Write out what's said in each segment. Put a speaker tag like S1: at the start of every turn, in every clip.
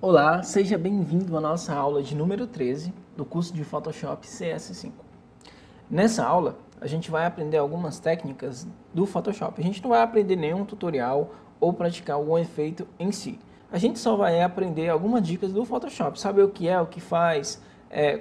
S1: Olá, seja bem-vindo à nossa aula de número 13 do curso de Photoshop CS5. Nessa aula, a gente vai aprender algumas técnicas do Photoshop. A gente não vai aprender nenhum tutorial ou praticar algum efeito em si. A gente só vai aprender algumas dicas do Photoshop, saber o que é, o que faz,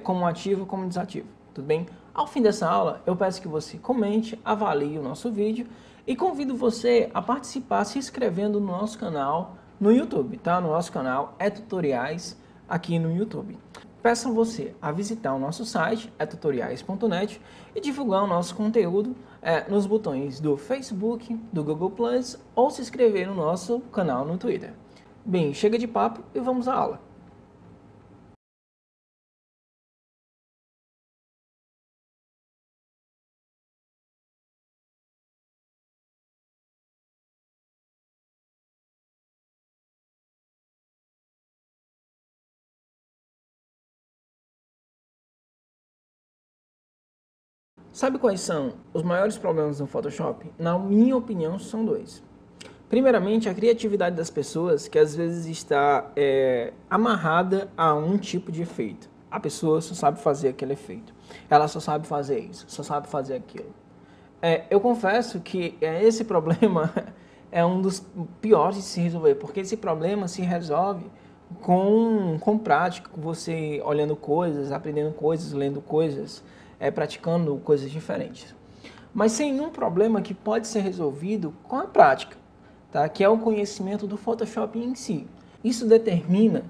S1: como ativo, como desativo, tudo bem? Ao fim dessa aula, eu peço que você comente, avalie o nosso vídeo e convido você a participar se inscrevendo no nosso canal no YouTube, tá? No nosso canal é tutoriais aqui no YouTube. Peço você a visitar o nosso site, tutoriais.net, e divulgar o nosso conteúdo nos botões do Facebook, do Google+, ou se inscrever no nosso canal no Twitter. Bem, chega de papo e vamos à aula. Sabe quais são os maiores problemas no Photoshop? Na minha opinião, são dois. Primeiramente, a criatividade das pessoas, que às vezes está amarrada a um tipo de efeito. A pessoa só sabe fazer aquele efeito. Ela só sabe fazer isso, só sabe fazer aquilo. Eu confesso que esse problema é um dos piores de se resolver, porque esse problema se resolve com prática, com você olhando coisas, aprendendo coisas, lendo coisas, praticando coisas diferentes. Mas sem um problema que pode ser resolvido com a prática, tá? Que é o conhecimento do Photoshop em si. Isso determina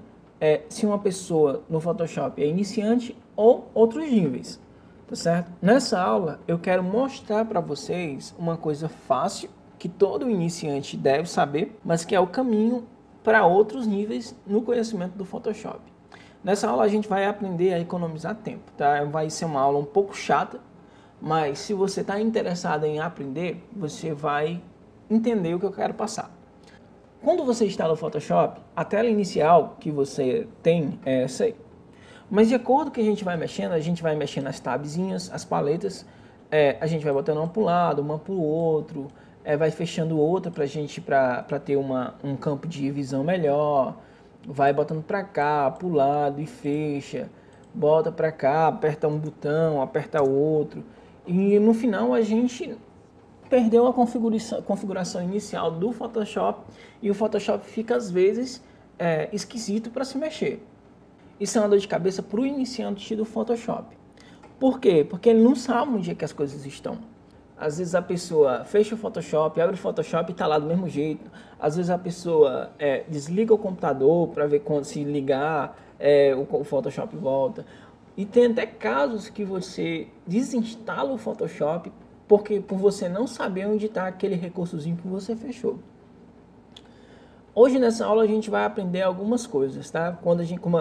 S1: se uma pessoa no Photoshop é iniciante ou outros níveis, tá certo? Nessa aula eu quero mostrar para vocês uma coisa fácil que todo iniciante deve saber, mas que é o caminho para outros níveis no conhecimento do Photoshop. Nessa aula a gente vai aprender a economizar tempo, tá? Vai ser uma aula um pouco chata, mas se você está interessado em aprender, você vai entender o que eu quero passar. Quando você instala o Photoshop, a tela inicial que você tem é essa aí. Mas de acordo com que a gente vai mexendo as tabzinhas, as paletas, a gente vai botando uma para um lado, uma para o outro, vai fechando outra para ter um campo de visão melhor, vai botando para cá, para o lado e fecha, bota para cá, aperta um botão, aperta outro, e no final a gente perdeu a configuração inicial do Photoshop e o Photoshop fica às vezes esquisito para se mexer. Isso é uma dor de cabeça para o iniciante do Photoshop. Por quê? Porque ele não sabe onde é que as coisas estão. Às vezes a pessoa fecha o Photoshop, abre o Photoshop e está lá do mesmo jeito. Às vezes a pessoa desliga o computador para ver quando se ligar o Photoshop volta. E tem até casos que você desinstala o Photoshop por você não saber onde está aquele recursozinho que você fechou. Hoje nessa aula a gente vai aprender algumas coisas, tá?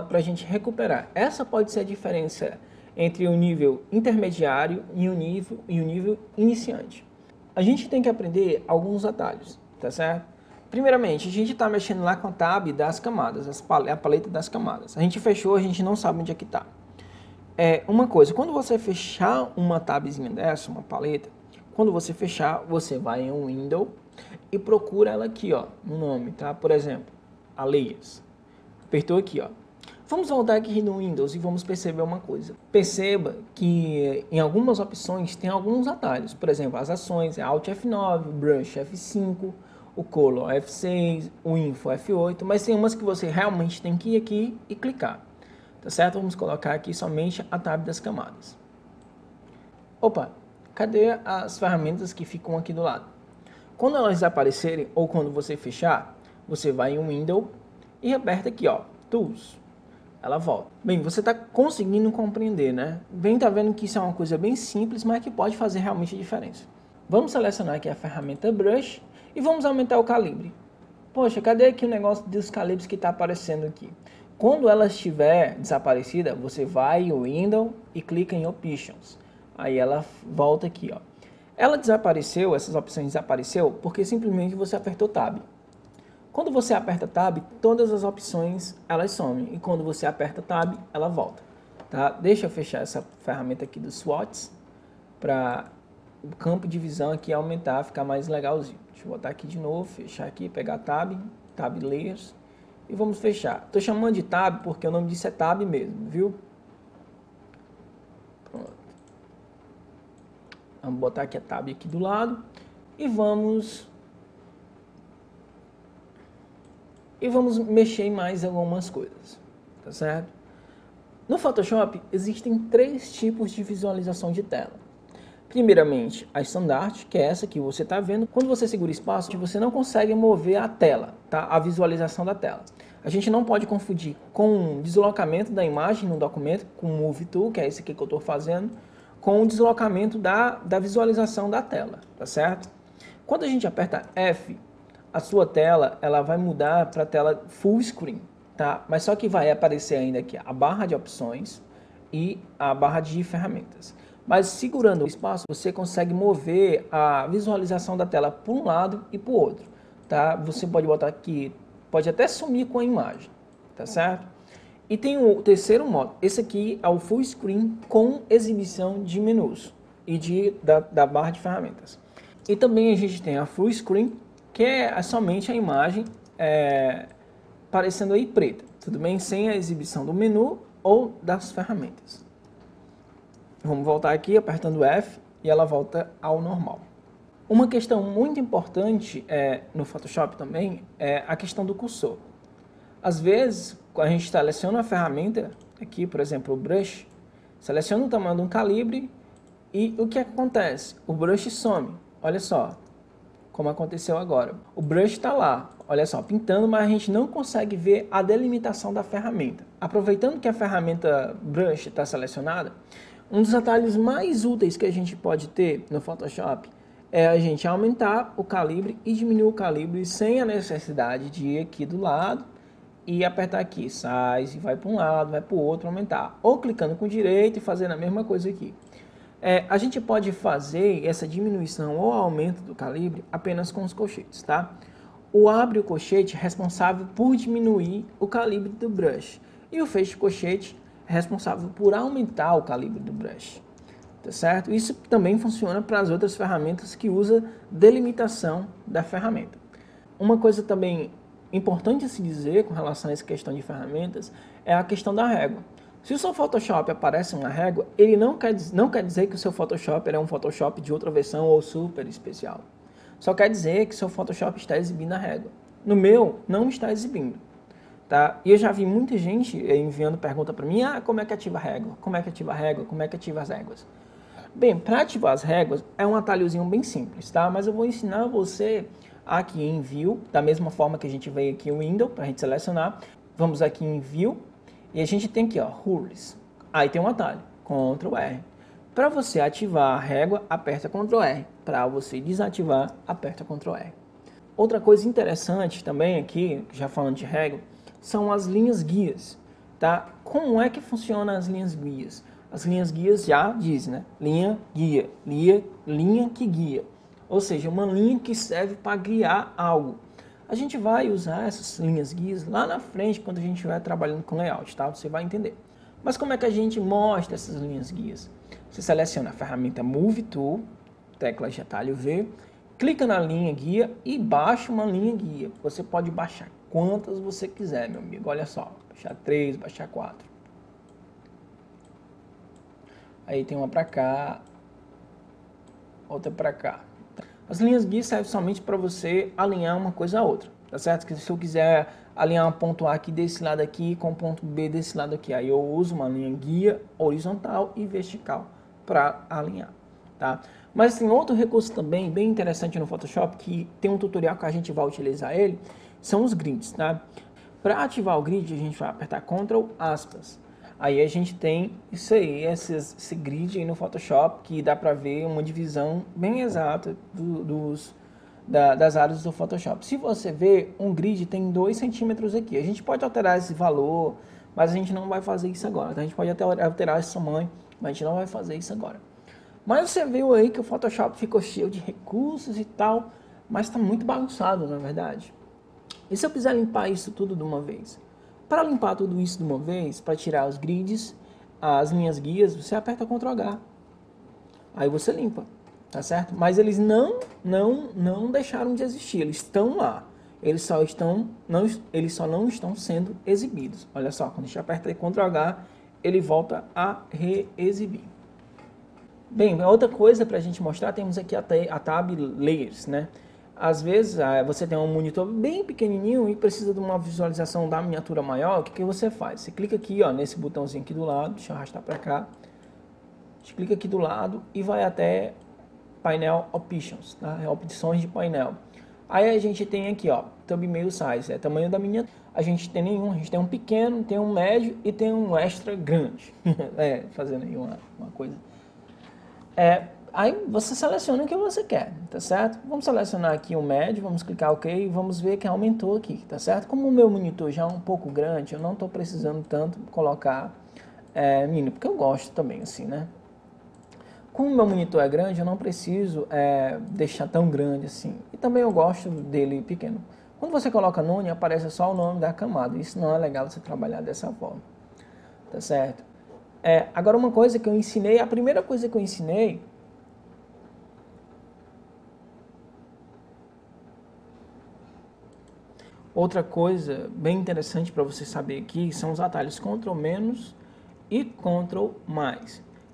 S1: Para a gente recuperar. Essa pode ser a diferença entre o nível intermediário e o nível iniciante. A gente tem que aprender alguns atalhos, tá certo? Primeiramente, a gente está mexendo lá com a tab das camadas, a paleta das camadas. A gente fechou, a gente não sabe onde é que está. Uma coisa, quando você fechar uma tabzinha dessa, uma paleta, quando você fechar, você vai em um Window e procura ela aqui, ó, no nome, tá? Por exemplo, a Layers. Apertou aqui, ó. Vamos voltar aqui no Windows e vamos perceber uma coisa. Perceba que em algumas opções tem alguns atalhos. Por exemplo, as ações é Alt F9, Brush F5, o Color F6, o Info F8, mas tem umas que você realmente tem que ir aqui e clicar. Tá certo? Vamos colocar aqui somente a tab das camadas. Opa, cadê as ferramentas que ficam aqui do lado? Quando elas aparecerem ou quando você fechar, você vai em Window e aperta aqui, ó, Tools. Ela volta. Bem, você está conseguindo compreender, né? Bem, tá vendo que isso é uma coisa bem simples, mas que pode fazer realmente a diferença. Vamos selecionar aqui a ferramenta Brush e vamos aumentar o calibre. Poxa, cadê aqui o negócio dos calibres que está aparecendo aqui? Quando ela estiver desaparecida, você vai em Window e clica em Options. Aí ela volta aqui, ó. Ela desapareceu, essas opções desapareceu porque simplesmente você apertou Tab. Quando você aperta Tab, todas as opções elas somem. E quando você aperta Tab, ela volta. Tá? Deixa eu fechar essa ferramenta aqui dos SWOTs para o campo de visão aqui aumentar, ficar mais legalzinho. Deixa eu botar aqui de novo, fechar aqui, pegar Tab, Tab Layers e vamos fechar. Estou chamando de tab porque o nome disso é tab mesmo, viu? Pronto. Vamos botar aqui a tab aqui do lado e vamos mexer em mais algumas coisas, tá certo? No Photoshop existem 3 tipos de visualização de tela. Primeiramente, a estandarte, que é essa que você está vendo. Quando você segura espaço, você não consegue mover a tela, tá? A visualização da tela. A gente não pode confundir com o deslocamento da imagem no documento, com o Move Tool, que é esse aqui que eu estou fazendo, com o deslocamento da visualização da tela, tá certo? Quando a gente aperta F, a sua tela ela vai mudar para a tela Full Screen, tá? Mas só que vai aparecer ainda aqui a barra de opções e a barra de ferramentas. Mas segurando o espaço, você consegue mover a visualização da tela para um lado e para o outro, tá? Você pode botar aqui, pode até sumir com a imagem, tá certo? E tem o terceiro modo, esse aqui é o Full Screen com exibição de menus e da barra de ferramentas. E também a gente tem a Full Screen, que é somente a imagem aparecendo aí preta, tudo bem? Sem a exibição do menu ou das ferramentas. Vamos voltar aqui apertando F e ela volta ao normal. Uma questão muito importante no Photoshop também é a questão do cursor. Às vezes, a gente seleciona a ferramenta, aqui por exemplo o brush, seleciona o tamanho de um calibre e o que acontece? O brush some, olha só, como aconteceu agora. O brush está lá, olha só, pintando, mas a gente não consegue ver a delimitação da ferramenta. Aproveitando que a ferramenta brush está selecionada, um dos atalhos mais úteis que a gente pode ter no Photoshop é a gente aumentar o calibre e diminuir o calibre sem a necessidade de ir aqui do lado e apertar aqui, size, vai para um lado, vai para o outro, aumentar. Ou clicando com o direito e fazendo a mesma coisa aqui. A gente pode fazer essa diminuição ou aumento do calibre apenas com os colchetes, tá? O abre o colchete é responsável por diminuir o calibre do brush e o fecha colchete responsável por aumentar o calibre do brush, tá certo? Isso também funciona para as outras ferramentas que usa delimitação da ferramenta. Uma coisa também importante a se dizer com relação a essa questão de ferramentas é a questão da régua. Se o seu Photoshop aparece uma régua, ele não quer dizer que o seu Photoshop é um Photoshop de outra versão ou super especial. Só quer dizer que o seu Photoshop está exibindo a régua. No meu, não está exibindo. Tá? E eu já vi muita gente enviando pergunta para mim, como é que ativa a régua? Como é que ativa a régua? Como é que ativa as réguas? Bem, para ativar as réguas é um atalhozinho bem simples, tá? Mas eu vou ensinar você aqui em View, da mesma forma que a gente veio aqui em Window, para a gente selecionar. Vamos aqui em View, e a gente tem aqui, ó, Rules. Aí tem um atalho, Ctrl R. Para você ativar a régua, aperta Ctrl R. Para você desativar, aperta Ctrl R. Outra coisa interessante também aqui, já falando de régua, são as linhas guias, tá? Como é que funcionam as linhas guias? As linhas guias já dizem, né? Linha, guia, linha que guia. Ou seja, uma linha que serve para guiar algo. A gente vai usar essas linhas guias lá na frente quando a gente estiver trabalhando com layout, tá? Você vai entender. Mas como é que a gente mostra essas linhas guias? Você seleciona a ferramenta Move Tool, tecla de atalho V, clica na linha guia e baixa uma linha guia. Você pode baixar quantas você quiser, meu amigo. Olha só, baixar 3, baixar 4. Aí tem uma para cá, outra para cá. As linhas guias servem somente para você alinhar uma coisa a outra, tá certo? Que se eu quiser alinhar um ponto A aqui desse lado aqui com o ponto B desse lado aqui, aí eu uso uma linha guia horizontal e vertical para alinhar, tá? Mas tem outro recurso também bem interessante no Photoshop, que tem um tutorial que a gente vai utilizar ele, são os grids, tá? Para ativar o grid, a gente vai apertar Ctrl aspas. Aí a gente tem isso aí, esse grid aí no Photoshop, que dá para ver uma divisão bem exata das áreas do Photoshop. Se você ver, um grid tem 2 centímetros aqui. A gente pode alterar esse valor, mas a gente não vai fazer isso agora. Então, a gente pode até alterar esse tamanho, mas a gente não vai fazer isso agora. Mas você viu aí que o Photoshop ficou cheio de recursos e tal, mas está muito bagunçado, na verdade. E se eu quiser limpar isso tudo de uma vez? Para limpar tudo isso de uma vez, para tirar os grids, as linhas guias, você aperta Ctrl H. Aí você limpa, tá certo? Mas eles não deixaram de existir, eles estão lá. eles só não estão sendo exibidos. Olha só, quando a gente aperta Ctrl H, ele volta a reexibir. Bem, outra coisa para a gente mostrar, temos aqui a tab Layers, né? Às vezes você tem um monitor bem pequenininho e precisa de uma visualização da miniatura maior. O que você faz? Você clica aqui, ó, nesse botãozinho aqui do lado, deixa eu arrastar para cá. A gente clica aqui do lado e vai até Painel Options, tá? Opções de painel. Aí a gente tem aqui, ó, Thumbnail Size, é tamanho da miniatura. A gente tem nenhum, a gente tem um pequeno, tem um médio e tem um extra grande. Fazendo aí uma coisa. Aí você seleciona o que você quer, tá certo? Vamos selecionar aqui o médio, vamos clicar OK e vamos ver que aumentou aqui, tá certo? Como o meu monitor já é um pouco grande, eu não estou precisando tanto colocar mini, porque eu gosto também assim, né? Como o meu monitor é grande, eu não preciso deixar tão grande assim. E também eu gosto dele pequeno. Quando você coloca None, aparece só o nome da camada. Isso não é legal você trabalhar dessa forma, tá certo? Agora uma coisa que eu ensinei, a primeira coisa que eu ensinei... Outra coisa bem interessante para você saber aqui são os atalhos Ctrl- e Ctrl+.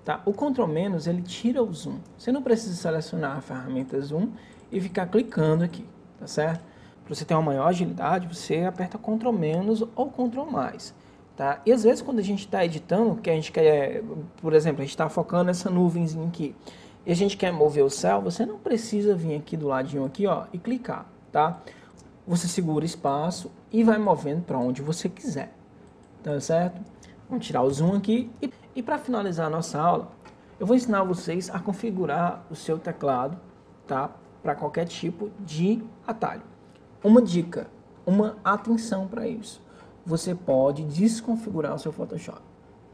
S1: Tá? O Ctrl- ele tira o zoom. Você não precisa selecionar a ferramenta zoom e ficar clicando aqui, tá certo? Para você ter uma maior agilidade, você aperta Ctrl- ou Ctrl+. Tá? E às vezes quando a gente está editando, que a gente quer, por exemplo, a gente está focando nessa nuvenzinha aqui, e a gente quer mover o céu, você não precisa vir aqui do ladinho aqui, ó, e clicar, tá? Você segura espaço e vai movendo para onde você quiser, tá certo? Vamos tirar o zoom aqui e para finalizar a nossa aula, eu vou ensinar vocês a configurar o seu teclado, tá? Para qualquer tipo de atalho. Uma dica, uma atenção para isso. Você pode desconfigurar o seu Photoshop,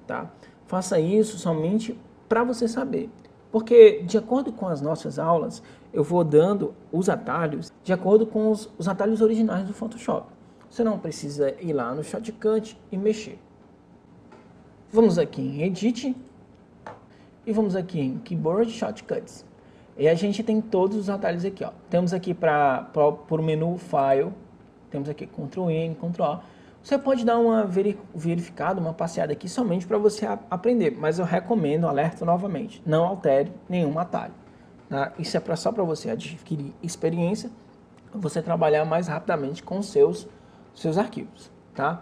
S1: tá? Faça isso somente para você saber. Porque, de acordo com as nossas aulas, eu vou dando os atalhos de acordo com os atalhos originais do Photoshop. Você não precisa ir lá no Shortcut e mexer. Vamos aqui em Edit e vamos aqui em Keyboard Shortcuts. E a gente tem todos os atalhos aqui, ó. Temos aqui para o menu File, temos aqui Ctrl N, Ctrl O. Você pode dar uma verificada, uma passeada aqui somente para você aprender, mas eu recomendo, alerto novamente, não altere nenhum atalho. Tá? Isso é só para você adquirir experiência, você trabalhar mais rapidamente com os seus arquivos. Tá?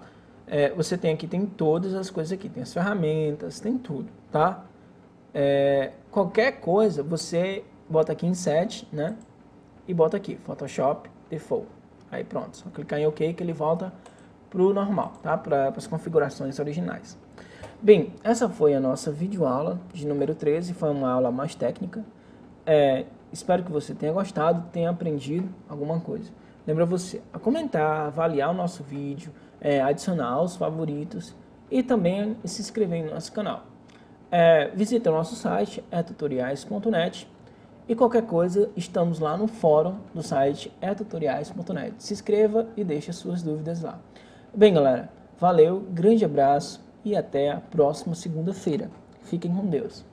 S1: Você tem aqui, tem todas as coisas aqui, tem as ferramentas, tem tudo. Tá? Qualquer coisa, você bota aqui em Set, né? E bota aqui, Photoshop Default. Aí pronto, só clicar em OK que ele volta para o normal, tá? Para as configurações originais. Bem, essa foi a nossa videoaula de número 13, foi uma aula mais técnica. Espero que você tenha gostado, tenha aprendido alguma coisa. Lembra você a comentar, avaliar o nosso vídeo, adicionar os favoritos e também se inscrever no nosso canal. Visite o nosso site, tutoriais.net, e qualquer coisa, estamos lá no fórum do site tutoriais.net. Se inscreva e deixe as suas dúvidas lá. Bem, galera, valeu, grande abraço e até a próxima segunda-feira. Fiquem com Deus.